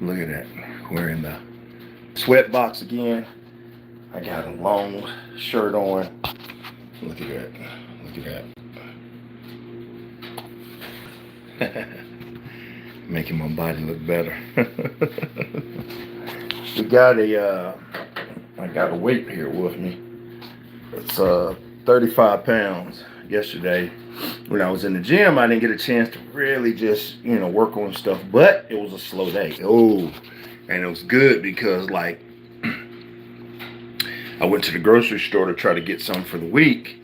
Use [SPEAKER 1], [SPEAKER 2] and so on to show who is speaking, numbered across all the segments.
[SPEAKER 1] Look at that. We're in the sweat box again. I got a long shirt on. Look at that. Look at that. Making my body look better. we got I got a weight here with me. It's 35 pounds. Yesterday, when I was in the gym, I didn't get a chance to really just, work on stuff, but it was a slow day. Oh, and it was good because, like, I went to the grocery store to try to get some for the week.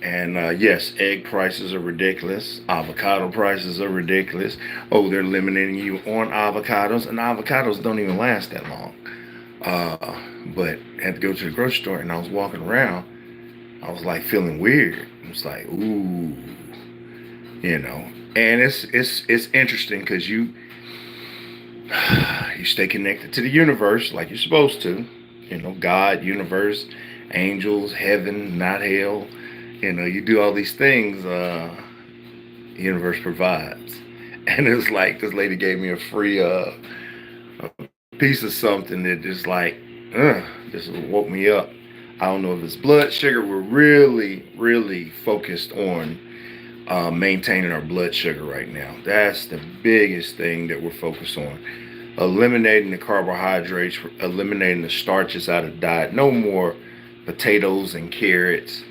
[SPEAKER 1] And yes, egg prices are ridiculous. Avocado prices are ridiculous. Oh, they're limiting you on avocados, and avocados don't even last that long. But I had to go to the grocery store, and I was walking around. I was like feeling weird. It was like, ooh, And it's interesting because you stay connected to the universe like you're supposed to. God, universe, angels, heaven, not hell. You do all these things. The universe provides, and it's like this lady gave me a free a piece of something that just woke me up. I don't know if it's blood sugar. We're really focused on maintaining our blood sugar right now. That's the biggest thing that we're focused on. Eliminating the carbohydrates, eliminating the starches out of diet. No more potatoes and carrots.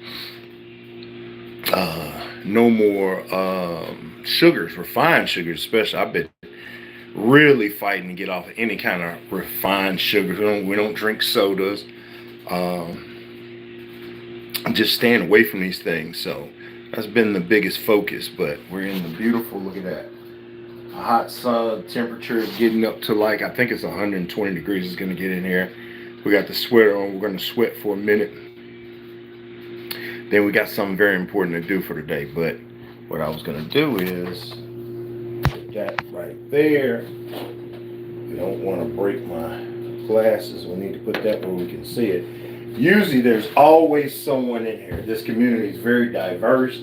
[SPEAKER 1] No more sugars, refined sugars especially. I've been really fighting to get off of any kind of refined sugars. We don't drink sodas. I'm just staying away from these things. So that's been the biggest focus. But we're in the beautiful, look at that. A hot sun, temperature is getting up to I think it's 120 degrees is going to get in here. We got the sweater on. We're going to sweat for a minute. Then we got something very important to do for today. But what I was going to do is put that right there. We don't want to break my glasses. We need to put that where we can see it. Usually there's always someone in here. This community is very diverse.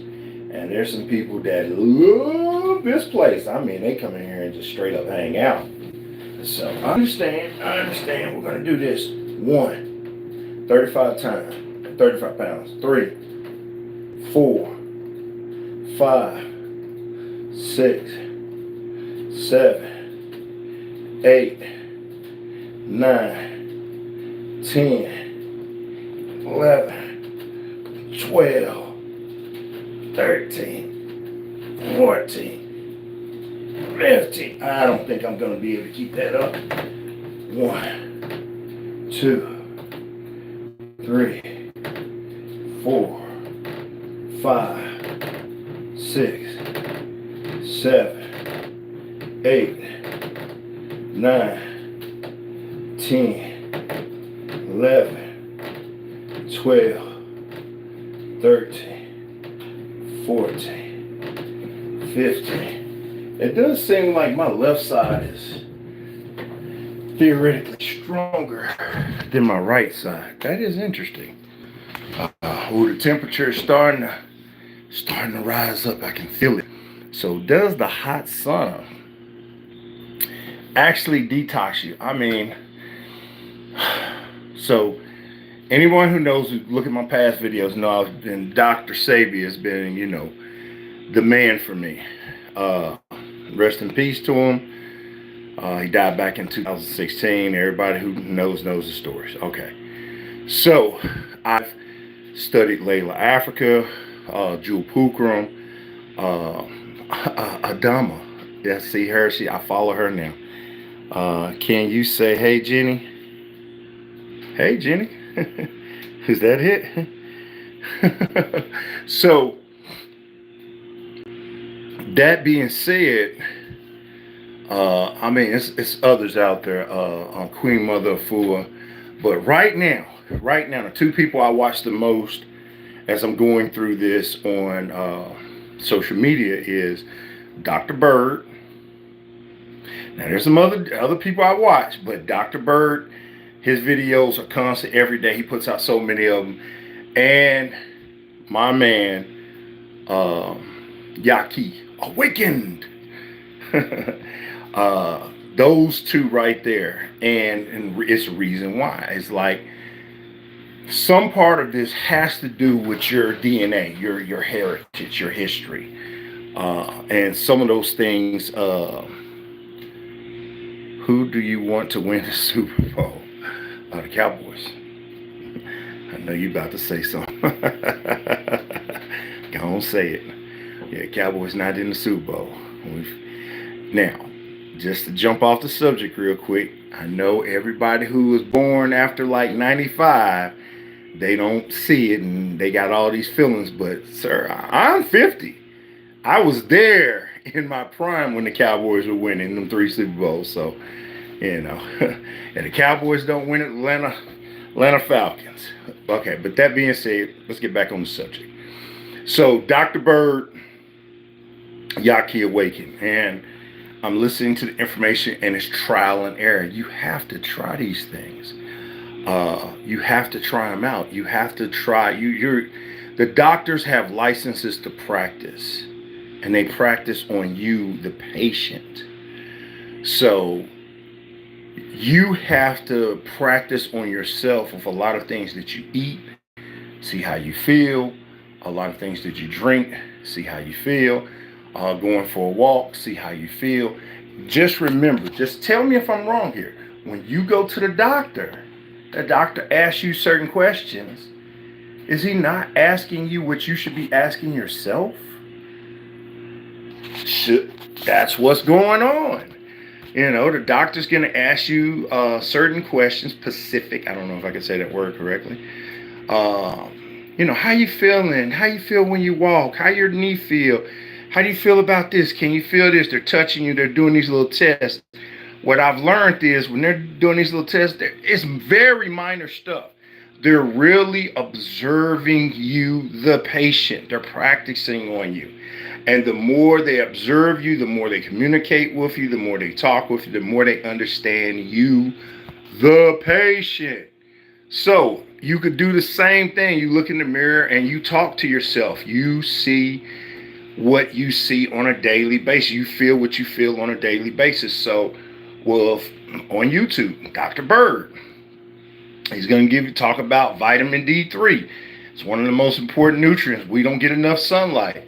[SPEAKER 1] And there's some people that love this place. I mean, they come in here and just straight up hang out. So I understand. We're going to do this. 35 times. 35 pounds. 3, 4, 5, 6, 7, 8, 9, 10, 11, 12, 13, 14, 15. I don't think I'm going to be able to keep that up. 1, 2, 3, 4, 5, 6, 7, 8, 9, 10, 11, 12, 13, 14, 15. It does seem like my left side is theoretically stronger than my right side. That is interesting. The temperature is starting to rise up. I can feel it. So does the hot sauna actually detox you? I mean, so anyone who knows, who look at my past videos, know I've been, Dr. Sabi has been, the man for me. Rest in peace to him. He died back in 2016. Everybody who knows the stories. Okay. So I've studied Layla Africa, Jewel Pukram, Adama. Yeah, see her. I follow her now. Can you say, hey, Jenny? Hey, Jenny. Is that it? So, that being said, I mean, it's others out there, on Queen Mother Afua. But right now, the two people I watch the most as I'm going through this on social media is Dr. Bird. Now, there's some other people I watch, but Dr. Bird, his videos are constant every day. He puts out so many of them. And my man, Yaki, Awakened. Those two right there, and it's a reason why. It's like some part of this has to do with your DNA, your heritage, your history, and some of those things. Who do you want to win the Super Bowl? The Cowboys. I know you about to say something. Go on, say it. Yeah, Cowboys not in the Super Bowl. Now, just to jump off the subject real quick, I know everybody who was born after like 95, they don't see it and they got all these feelings. But, sir, I'm 50. I was there in my prime when the Cowboys were winning them 3 Super Bowls. So, you know, and the Cowboys don't win it, Atlanta Falcons. Okay, but that being said, let's get back on the subject. So, Dr. Bird, Yaki Awaken, and I'm listening to the information, and it's trial and error. You have to try these things. You have to try them out. You have to try. The doctors have licenses to practice, and they practice on you, the patient. So you have to practice on yourself with a lot of things that you eat, see how you feel. A lot of things that you drink, see how you feel. Going for a walk, see how you feel. Just remember, just tell me if I'm wrong here. When you go to the doctor asks you certain questions. Is he not asking you what you should be asking yourself? That's what's going on. You know, the doctor's going to ask you certain questions, specific. I don't know if I can say that word correctly. You know, how you feeling? How you feel when you walk? How your knee feel? How do you feel about this? Can you feel this? They're touching you. They're doing these little tests. What I've learned is when they're doing these little tests, it's very minor stuff. They're really observing you, the patient. They're practicing on you. And the more they observe you, the more they communicate with you, the more they talk with you, the more they understand you, the patient. So you could do the same thing. You look in the mirror and you talk to yourself. You see what you see on a daily basis. You feel what you feel on a daily basis. So, well, on YouTube, Dr. Bird, he's going to talk about vitamin D3. It's one of the most important nutrients. We don't get enough sunlight.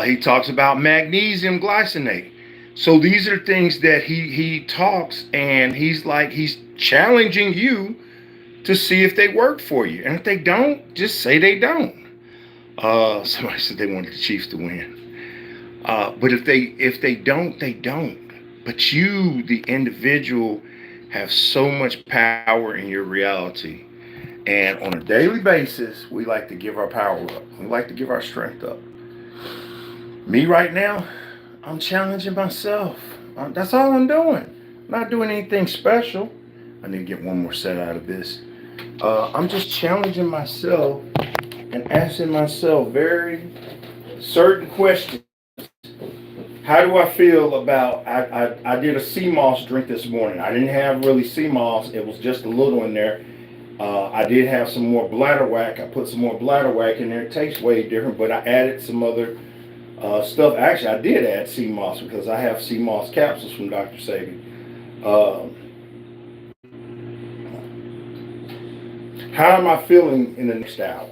[SPEAKER 1] He talks about magnesium glycinate. So these are things that he talks, and he's challenging you to see if they work for you. And if they don't, just say they don't. Somebody said they wanted the Chiefs to win. But if they don't, they don't. But you, the individual, have so much power in your reality. And on a daily basis, we like to give our power up. We like to give our strength up. Me right now, I'm challenging myself. That's all I'm doing. I'm not doing anything special. I need to get one more set out of this. I'm just challenging myself and asking myself very certain questions. How do I feel about, I did a sea moss drink this morning. I didn't have really sea moss. It was just a little in there. I did have some more bladderwhack. I put some more bladderwhack in there. It tastes way different, but I added some other stuff. Actually, I did add sea moss because I have sea moss capsules from Dr. Sabi. How am I feeling in the next hour?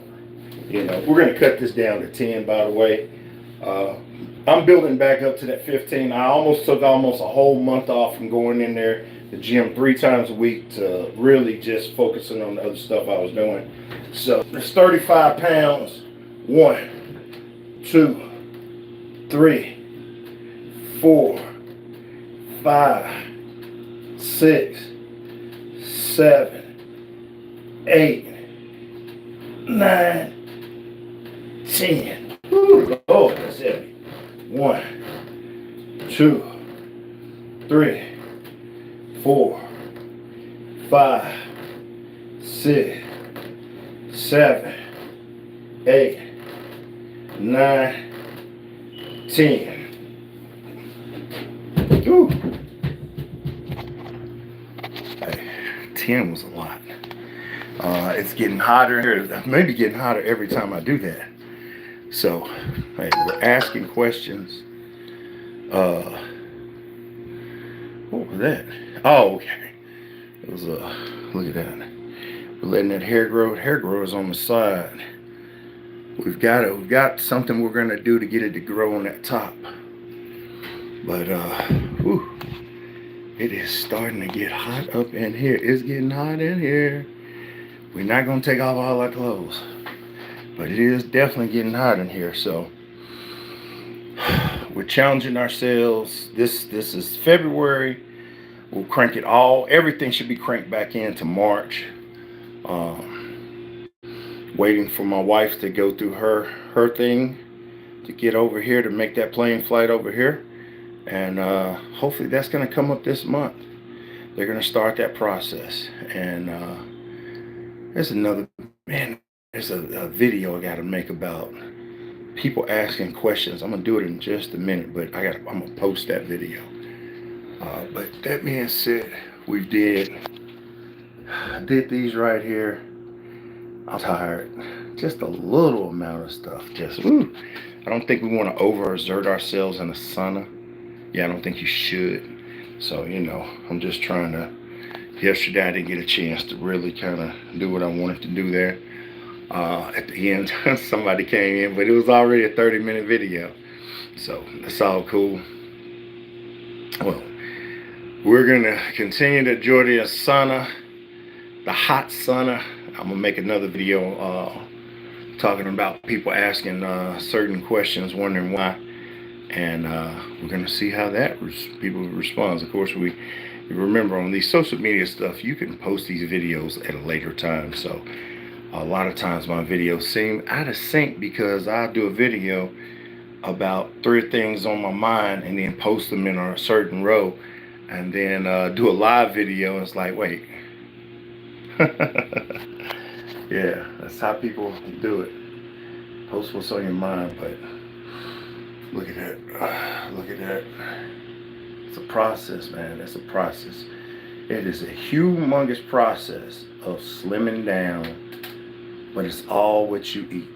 [SPEAKER 1] You know, we're going to cut this down to 10, by the way. I'm building back up to that 15. I almost took a whole month off from going in there, the gym 3 times a week, to really just focusing on the other stuff I was doing. So it's 35 pounds. 1, 2, 3, 4, 5, 6, 7, 8, 9, 10. Ooh, oh, that's heavy. 1, 2, 3, 4, 5, 6, 7, 8, 9, 10. Ooh. 10 was a lot. It's getting hotter. Maybe getting hotter every time I do that. So, hey, we're asking questions. What was that? Oh, okay. It was look at that. We're letting that hair grow. Hair grows on the side. We've got it. We've got something we're gonna do to get it to grow on that top. But whew, it is starting to get hot up in here. It's getting hot in here. We're not gonna take off all our clothes, but it is definitely getting hot in here. So we're challenging ourselves. This is February. We'll crank it all. Everything should be cranked back into March. Waiting for my wife to go through her thing to get over here to make that plane flight over here, and hopefully that's going to come up this month. They're going to start that process, and there's another man. There's a video I got to make about people asking questions. I'm gonna do it in just a minute, but I'm gonna post that video. But that being said, I did these right here. I'm tired. Just a little amount of stuff. Just woo. I don't think we want to overexert ourselves in a sauna. Yeah, I don't think you should. So, I'm just trying to. Yesterday I didn't get a chance to really kind of do what I wanted to do there. At the end, somebody came in, but it was already a 30-minute video. So that's all cool. Well, we're gonna continue to enjoy the sauna, the hot sauna. I'm gonna make another video talking about people asking certain questions, wondering why, and we're gonna see how that people responds. Of course, you remember on these social media stuff, you can post these videos at a later time. So a lot of times my videos seem out of sync because I'll do a video about 3 things on my mind and then post them in a certain row, and then do a live video, and it's like, wait. Yeah, that's how people do it. Post what's on your mind, but look at that. Look at that. It's a process, man. It's a process. It is a humongous process of slimming down, but it's all what you eat.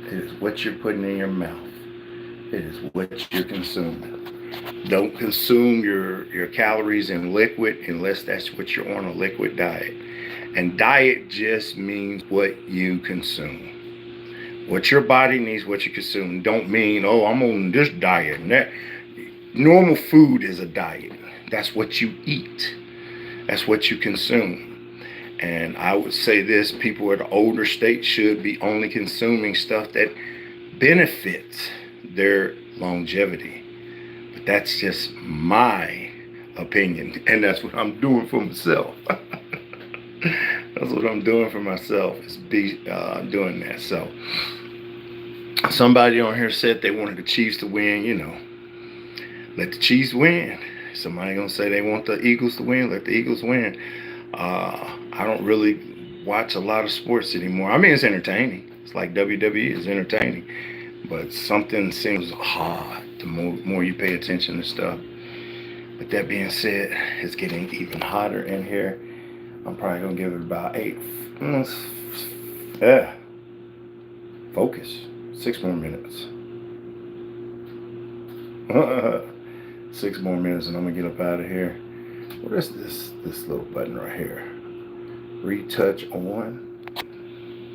[SPEAKER 1] It is what you're putting in your mouth. It is what you're consuming. Don't consume your calories in liquid unless that's what you're on, a liquid diet. And diet just means what you consume. What your body needs, what you consume. Don't mean, oh, I'm on this diet. And that normal food is a diet. That's what you eat. That's what you consume. And I would say this, people at an older state should be only consuming stuff that benefits their longevity. But that's just my opinion. And that's what I'm doing for myself. That's what I'm doing for myself, is doing that. So somebody on here said they wanted the Chiefs to win. Let the Chiefs win. Somebody gonna say they want the Eagles to win. Let the Eagles win. I don't really watch a lot of sports anymore. I mean, it's entertaining. It's like WWE is entertaining, but something seems hard the more you pay attention to stuff. But that being said, it's getting even hotter in here. I'm probably gonna give it about 8. Yeah. Focus. 6 more minutes. 6 more minutes, and I'm gonna get up out of here. What is this little button right here? Retouch on.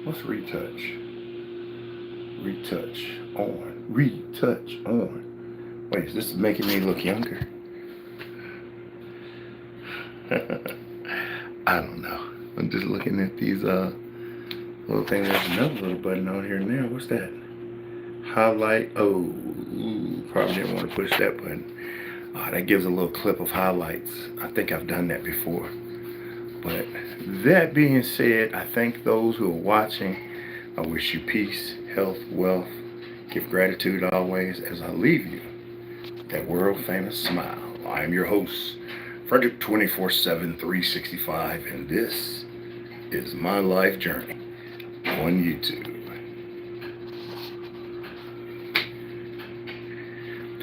[SPEAKER 1] What's retouch? Retouch on. Retouch on. Wait, is this making me look younger? I don't know. I'm just looking at these little things. There's another little button on here now. What's that? Highlight. Oh, probably didn't want to push that button. That gives a little clip of highlights. I think I've done that before. But that being said, I thank those who are watching. I wish you peace, health, wealth. Give gratitude always as I leave you that world famous smile. I am your host, Frederick 24/7, 365, and this is my life journey on YouTube.